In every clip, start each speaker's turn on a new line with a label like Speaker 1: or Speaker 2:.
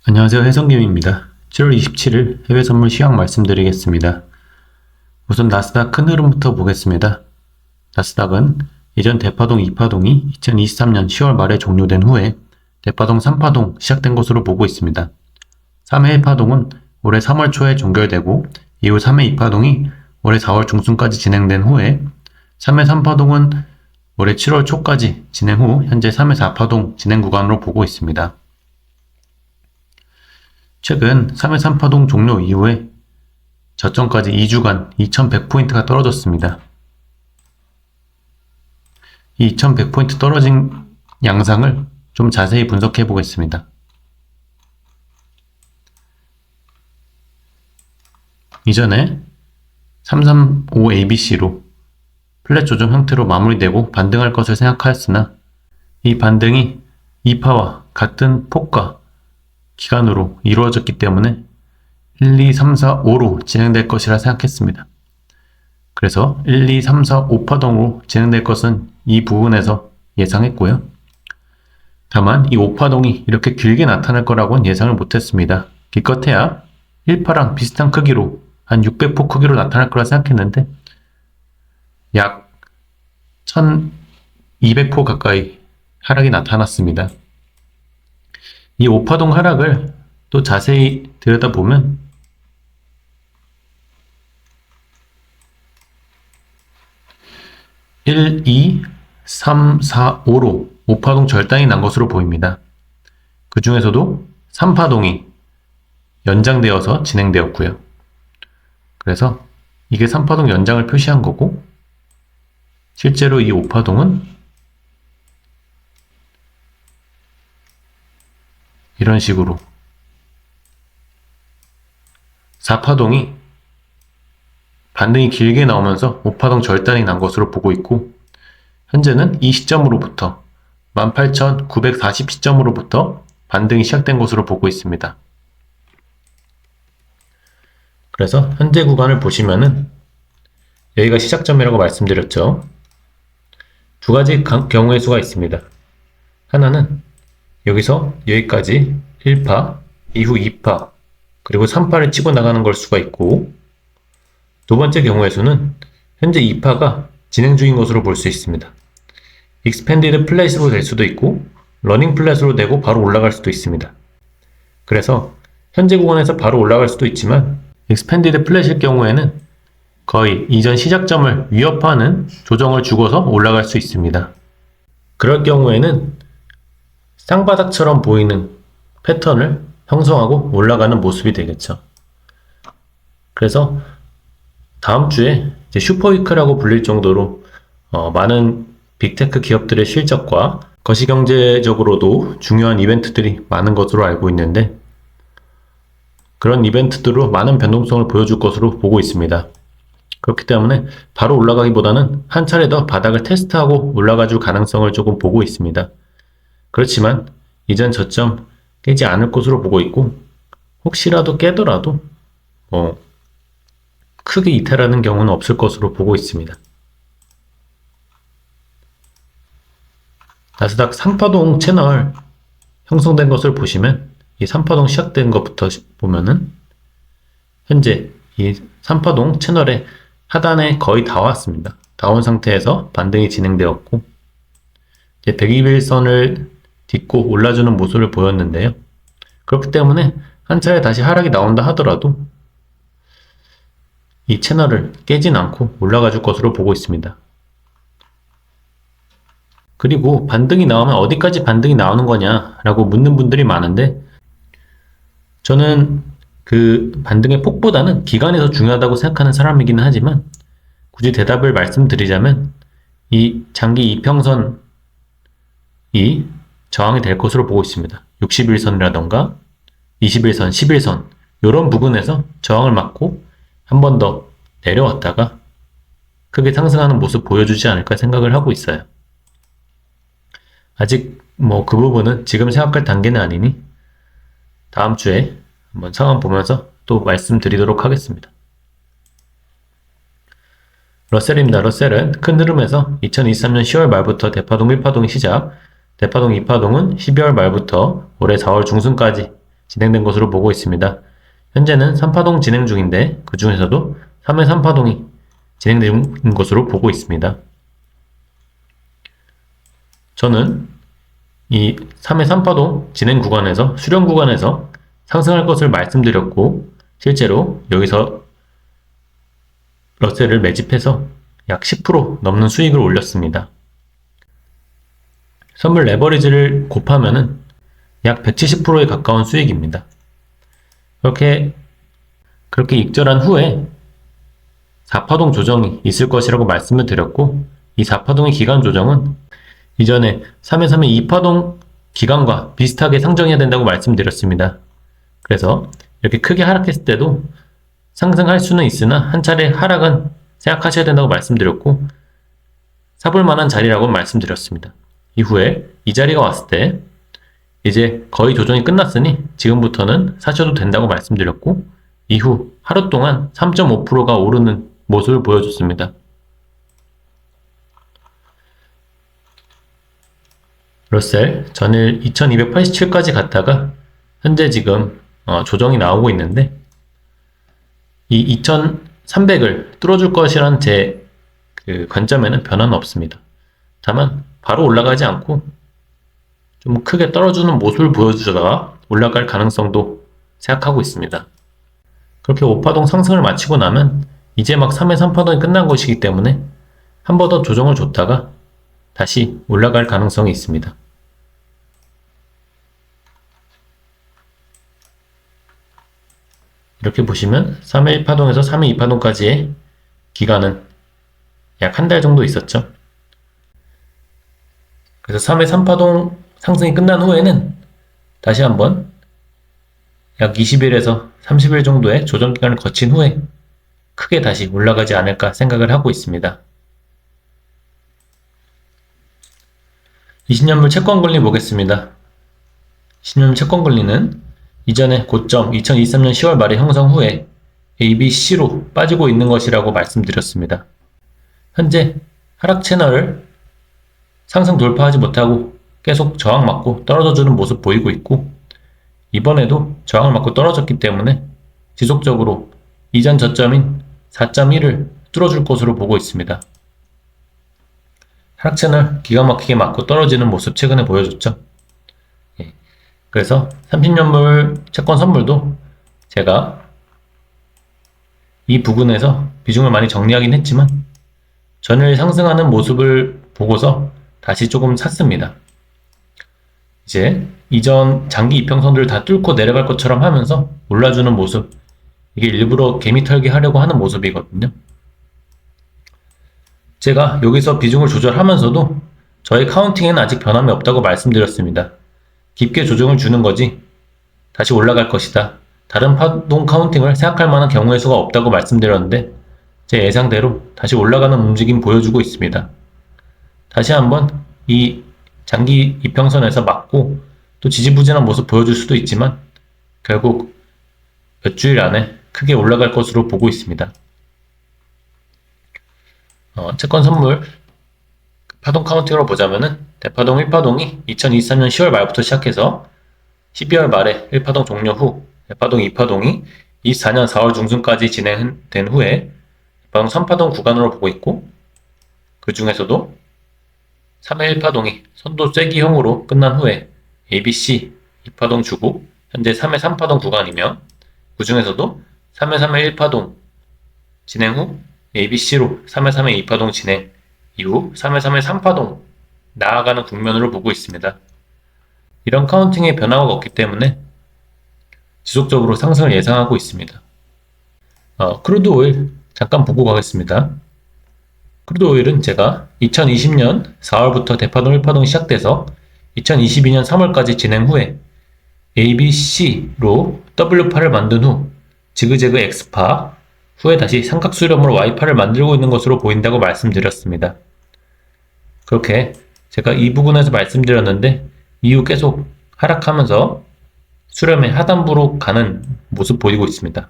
Speaker 1: 안녕하세요. 해성김입니다. 7월 27일 해외 선물 시황 말씀드리겠습니다. 우선 나스닥 큰 흐름부터 보겠습니다. 나스닥은 예전 대파동 2파동이 2023년 10월 말에 종료된 후에 대파동 3파동 시작된 것으로 보고 있습니다. 3회 파동은 올해 3월 초에 종결되고 이후 3회 2파동이 올해 4월 중순까지 진행된 후에 3회 3파동은 올해 7월 초까지 진행 후 현재 3회 4파동 진행 구간으로 보고 있습니다. 최근 3회 3파동 종료 이후에 저점까지 2주간 2100포인트가 떨어졌습니다. 이 2100포인트 떨어진 양상을 좀 자세히 분석해 보겠습니다. 이전에 335ABC로 플랫 조정 형태로 마무리되고 반등할 것을 생각하였으나 이 반등이 2파와 같은 폭과 기간으로 이루어졌기 때문에 1, 2, 3, 4, 5로 진행될 것이라 생각했습니다. 그래서 1, 2, 3, 4, 5파동으로 진행될 것은 이 부분에서 예상했고요. 다만 이 5파동이 이렇게 길게 나타날 거라고는 예상을 못했습니다. 기껏해야 1파랑 비슷한 크기로 한 600포 크기로 나타날 거라 생각했는데 약 1200포 가까이 하락이 나타났습니다. 이 5파동 하락을 또 자세히 들여다보면 (1, 2, 3, 4, 5로 5파동 절단이 난 것으로 보입니다. 그 중에서도 3파동이 연장되어서 진행되었고요. 그래서 이게 3파동 연장을 표시한 거고 실제로 이 5파동은 이런 식으로 4파동이 반등이 길게 나오면서 5파동 절단이 난 것으로 보고 있고 현재는 이 시점으로부터 18,940 시점으로부터 반등이 시작된 것으로 보고 있습니다. 그래서 현재 구간을 보시면은 여기가 시작점이라고 말씀드렸죠. 두 가지 경우의 수가 있습니다. 하나는 여기서 여기까지 1파, 이후 2파, 그리고 3파를 치고 나가는 걸 수가 있고 두 번째 경우의 수는 현재 2파가 진행 중인 것으로 볼 수 있습니다. 익스펜디드 플랫으로 될 수도 있고 러닝 플랫으로 되고 바로 올라갈 수도 있습니다. 그래서 현재 구간에서 바로 올라갈 수도 있지만 익스펜디드 플랫일 경우에는 거의 이전 시작점을 위협하는 조정을 주고서 올라갈 수 있습니다. 그럴 경우에는 쌍바닥처럼 보이는 패턴을 형성하고 올라가는 모습이 되겠죠. 그래서 다음 주에 이제 슈퍼위크라고 불릴 정도로 많은 빅테크 기업들의 실적과 거시경제적으로도 중요한 이벤트들이 많은 것으로 알고 있는데 그런 이벤트들로 많은 변동성을 보여줄 것으로 보고 있습니다. 그렇기 때문에 바로 올라가기보다는 한 차례 더 바닥을 테스트하고 올라가줄 가능성을 조금 보고 있습니다. 그렇지만 이전 저점 깨지 않을 것으로 보고 있고 혹시라도 깨더라도 크게 이탈하는 경우는 없을 것으로 보고 있습니다. 나스닥 3파동 채널 형성된 것을 보시면 이 3파동 시작된 것부터 보면은 현재 이 3파동 채널의 하단에 거의 다 왔습니다. 다 온 상태에서 반등이 진행되었고 이제 121선을 딛고 올라주는 모습을 보였는데요. 그렇기 때문에 한 차례 다시 하락이 나온다 하더라도 이 채널을 깨진 않고 올라가 줄 것으로 보고 있습니다. 그리고 반등이 나오면 어디까지 반등이 나오는 거냐라고 묻는 분들이 많은데 저는 그 반등의 폭보다는 기간이 더 중요하다고 생각하는 사람이기는 하지만 굳이 대답을 말씀드리자면 이 장기 이평선이 저항이 될 것으로 보고 있습니다. 61선이라던가 21선, 11선 이런 부분에서 저항을 맞고 한 번 더 내려왔다가 크게 상승하는 모습 보여주지 않을까 생각을 하고 있어요. 아직 그 부분은 지금 생각할 단계는 아니니 다음 주에 한번 상황 보면서 또 말씀드리도록 하겠습니다. 러셀입니다. 러셀은 큰 흐름에서 2023년 10월 말부터 대파동 1파동이 시작, 대파동 2파동은 12월 말부터 올해 4월 중순까지 진행된 것으로 보고 있습니다. 현재는 3파동 진행 중인데 그 중에서도 3회 3파동이 진행된 것으로 보고 있습니다. 저는 이 3회 3파동 진행 구간에서 수렴 구간에서 상승할 것을 말씀드렸고 실제로 여기서 러셀을 매집해서 약 10% 넘는 수익을 올렸습니다. 선물 레버리지를 곱하면은 약 170%에 가까운 수익입니다. 그렇게 익절한 후에 4파동 조정이 있을 것이라고 말씀을 드렸고 이 4파동의 기간 조정은 이전에 3회 2파동 기간과 비슷하게 상정해야 된다고 말씀드렸습니다. 그래서 이렇게 크게 하락했을 때도 상승할 수는 있으나 한 차례 하락은 생각하셔야 된다고 말씀드렸고 사볼 만한 자리라고 말씀드렸습니다. 이후에 이 자리가 왔을 때 이제 거의 조정이 끝났으니 지금부터는 사셔도 된다고 말씀드렸고 이후 하루 동안 3.5%가 오르는 모습을 보여줬습니다. 러셀 전일 2287까지 갔다가 현재 지금 조정이 나오고 있는데 이 2300을 뚫어줄 것이란 제 관점에는 변화는 없습니다. 다만 바로 올라가지 않고 좀 크게 떨어지는 모습을 보여주다가 올라갈 가능성도 생각하고 있습니다. 그렇게 5파동 상승을 마치고 나면 이제 막 3회 3파동이 끝난 것이기 때문에 한 번 더 조정을 줬다가 다시 올라갈 가능성이 있습니다. 이렇게 보시면 3회 1파동에서 3회 2파동까지의 기간은 약 한 달 정도 있었죠. 그래서 3회 3파동 상승이 끝난 후에는 다시 한번 약 20일에서 30일 정도의 조정 기간을 거친 후에 크게 다시 올라가지 않을까 생각을 하고 있습니다. 20년물 채권 권리 보겠습니다. 20년물 채권 권리는 이전에 고점 2023년 10월 말에 형성 후에 ABC로 빠지고 있는 것이라고 말씀드렸습니다. 현재 하락 채널을 상승 돌파하지 못하고 계속 저항 맞고 떨어져주는 모습 보이고 있고 이번에도 저항을 맞고 떨어졌기 때문에 지속적으로 이전 저점인 4.1을 뚫어줄 것으로 보고 있습니다. 하락 채널 기가 막히게 맞고 떨어지는 모습 최근에 보여줬죠. 그래서 30년물 채권 선물도 제가 이 부근에서 비중을 많이 정리하긴 했지만 전일 상승하는 모습을 보고서 다시 조금 샀습니다. 이제 이전 장기 이평선들을 다 뚫고 내려갈 것처럼 하면서 올라주는 모습, 이게 일부러 개미 털기 하려고 하는 모습이거든요. 제가 여기서 비중을 조절하면서도 저의 카운팅에는 아직 변함이 없다고 말씀드렸습니다. 깊게 조정을 주는 거지 다시 올라갈 것이다. 다른 파동 카운팅을 생각할 만한 경우의 수가 없다고 말씀드렸는데 제 예상대로 다시 올라가는 움직임 보여주고 있습니다. 다시 한번 이 장기 이평선에서 맞고 또 지지부진한 모습 보여줄 수도 있지만 결국 몇 주일 안에 크게 올라갈 것으로 보고 있습니다. 채권 선물 파동 카운팅으로 보자면은 대파동 1파동이 2023년 10월 말부터 시작해서 12월 말에 1파동 종료 후 대파동 2파동이 24년 4월 중순까지 진행된 후에 대파동 3파동 구간으로 보고 있고 그 중에서도 3회 1파동이 선도 쐐기형으로 끝난 후에 ABC 2파동 주고 현재 3회 3파동 구간이며 그 중에서도 3회 3회 1파동 진행 후 ABC로 3회 3회 2파동 진행 이후 3회 3회 3파동 나아가는 국면으로 보고 있습니다. 이런 카운팅의 변화가 없기 때문에 지속적으로 상승을 예상하고 있습니다. 크루드 오일 잠깐 보고 가겠습니다. 크루드 오일은 제가 2020년 4월부터 대파동 1파동이 시작돼서 2022년 3월까지 진행 후에 ABC로 W파를 만든 후 지그재그 X파 후에 다시 삼각수렴으로 Y파를 만들고 있는 것으로 보인다고 말씀드렸습니다. 그렇게 제가 이 부분에서 말씀드렸는데 이후 계속 하락하면서 수렴의 하단부로 가는 모습 보이고 있습니다.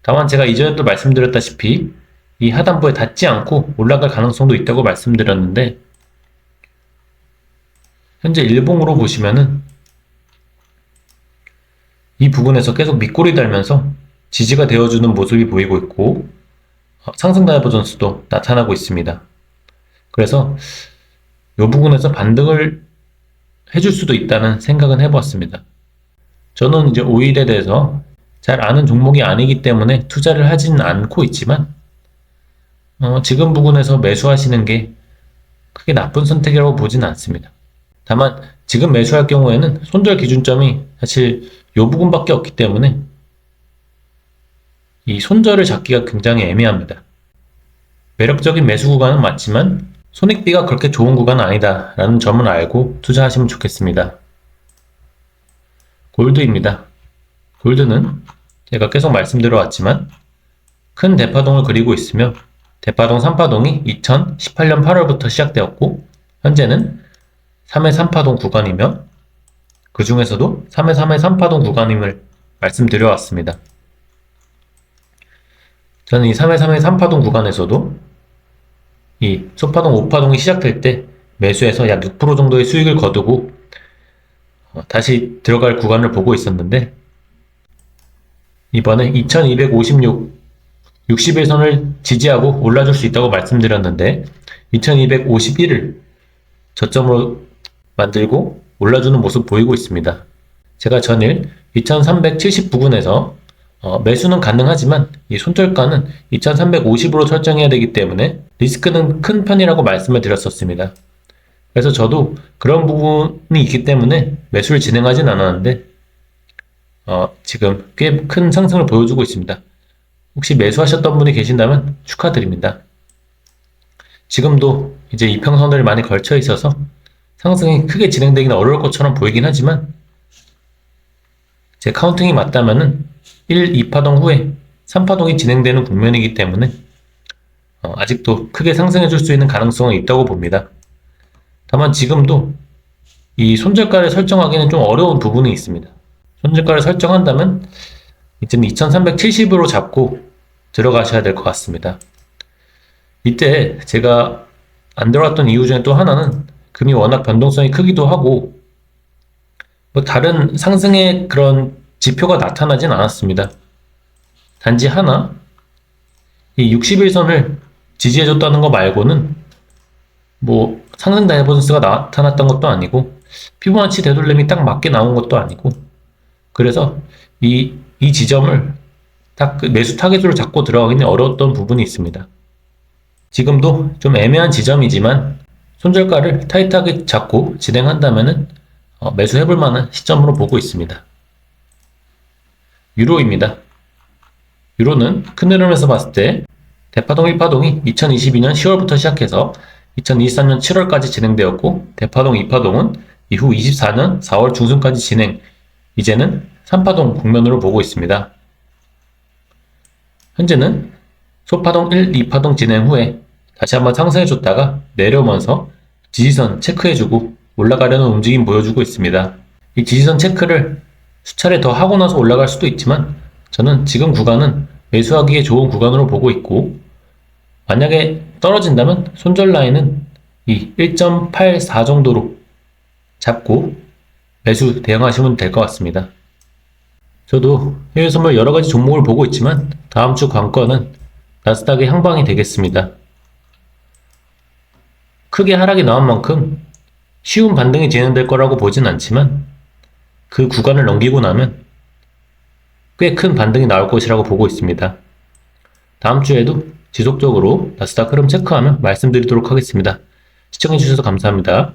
Speaker 1: 다만 제가 이전에도 말씀드렸다시피 이 하단부에 닿지 않고 올라갈 가능성도 있다고 말씀드렸는데 현재 일봉으로 보시면은 이 부분에서 계속 밑꼬리 달면서 지지가 되어주는 모습이 보이고 있고 상승 다이버전스도 나타나고 있습니다. 그래서 이 부분에서 반등을 해줄 수도 있다는 생각은 해보았습니다. 저는 이제 오일에 대해서 잘 아는 종목이 아니기 때문에 투자를 하지는 않고 있지만 지금 부분에서 매수하시는 게 크게 나쁜 선택이라고 보지는 않습니다. 다만 지금 매수할 경우에는 손절 기준점이 사실 이 부분밖에 없기 때문에 이 손절을 잡기가 굉장히 애매합니다. 매력적인 매수 구간은 맞지만 손익비가 그렇게 좋은 구간은 아니다 라는 점을 알고 투자하시면 좋겠습니다. 골드입니다. 골드는 제가 계속 말씀드려왔지만 큰 대파동을 그리고 있으며 대파동 3파동이 2018년 8월부터 시작되었고 현재는 3회 3파동 구간이며 그 중에서도 3회 3회 3파동 구간임을 말씀드려왔습니다. 저는 이 3회 3회 3파동 구간에서도 이 소파동 5파동이 시작될 때 매수해서 약 6% 정도의 수익을 거두고 다시 들어갈 구간을 보고 있었는데 이번에 2256 60일선을 지지하고 올라줄 수 있다고 말씀드렸는데 2251을 저점으로 만들고 올라주는 모습 보이고 있습니다. 제가 전일 2370 부근에서 매수는 가능하지만 이 손절가는 2350으로 설정해야 되기 때문에 리스크는 큰 편이라고 말씀을 드렸었습니다. 그래서 저도 그런 부분이 있기 때문에 매수를 진행하진 않았는데 지금 꽤 큰 상승을 보여주고 있습니다. 혹시 매수하셨던 분이 계신다면 축하드립니다. 지금도 이제 이평선들이 많이 걸쳐 있어서 상승이 크게 진행되기는 어려울 것처럼 보이긴 하지만 제 카운팅이 맞다면은 1, 2파동 후에 3파동이 진행되는 국면이기 때문에 아직도 크게 상승해 줄 수 있는 가능성은 있다고 봅니다. 다만 지금도 이 손절가를 설정하기는 좀 어려운 부분이 있습니다. 손절가를 설정한다면 이제는 2370으로 잡고 들어가셔야 될 것 같습니다. 이때 제가 안 들어갔던 이유 중에 또 하나는 금이 워낙 변동성이 크기도 하고 뭐 다른 상승의 그런 지표가 나타나진 않았습니다. 단지 하나 이 60일선을 지지해줬다는 거 말고는 뭐 상승 다이버전스가 나타났던 것도 아니고 피보나치 되돌림이 딱 맞게 나온 것도 아니고 그래서 이 지점을 딱 매수 타겟으로 잡고 들어가기는 어려웠던 부분이 있습니다. 지금도 좀 애매한 지점이지만 손절가를 타이트하게 잡고 진행한다면은 매수해볼 만한 시점으로 보고 있습니다. 유로입니다. 유로는 큰 흐름에서 봤을 때 대파동 1파동이 2022년 10월부터 시작해서 2023년 7월까지 진행되었고 대파동 2파동은 이후 24년 4월 중순까지 진행, 이제는 3파동 국면으로 보고 있습니다. 현재는 소파동 1, 2파동 진행 후에 다시 한번 상승해줬다가 내려오면서 지지선 체크해주고 올라가려는 움직임 보여주고 있습니다. 이 지지선 체크를 수차례 더 하고 나서 올라갈 수도 있지만 저는 지금 구간은 매수하기에 좋은 구간으로 보고 있고 만약에 떨어진다면 손절 라인은 이 1.84 정도로 잡고 매수 대응하시면 될 것 같습니다. 저도 해외 선물 여러가지 종목을 보고 있지만 다음 주 관건은 나스닥의 향방이 되겠습니다. 크게 하락이 나온 만큼 쉬운 반등이 진행될 거라고 보진 않지만 그 구간을 넘기고 나면 꽤 큰 반등이 나올 것이라고 보고 있습니다. 다음 주에도 지속적으로 나스닥 흐름 체크하며 말씀드리도록 하겠습니다. 시청해주셔서 감사합니다.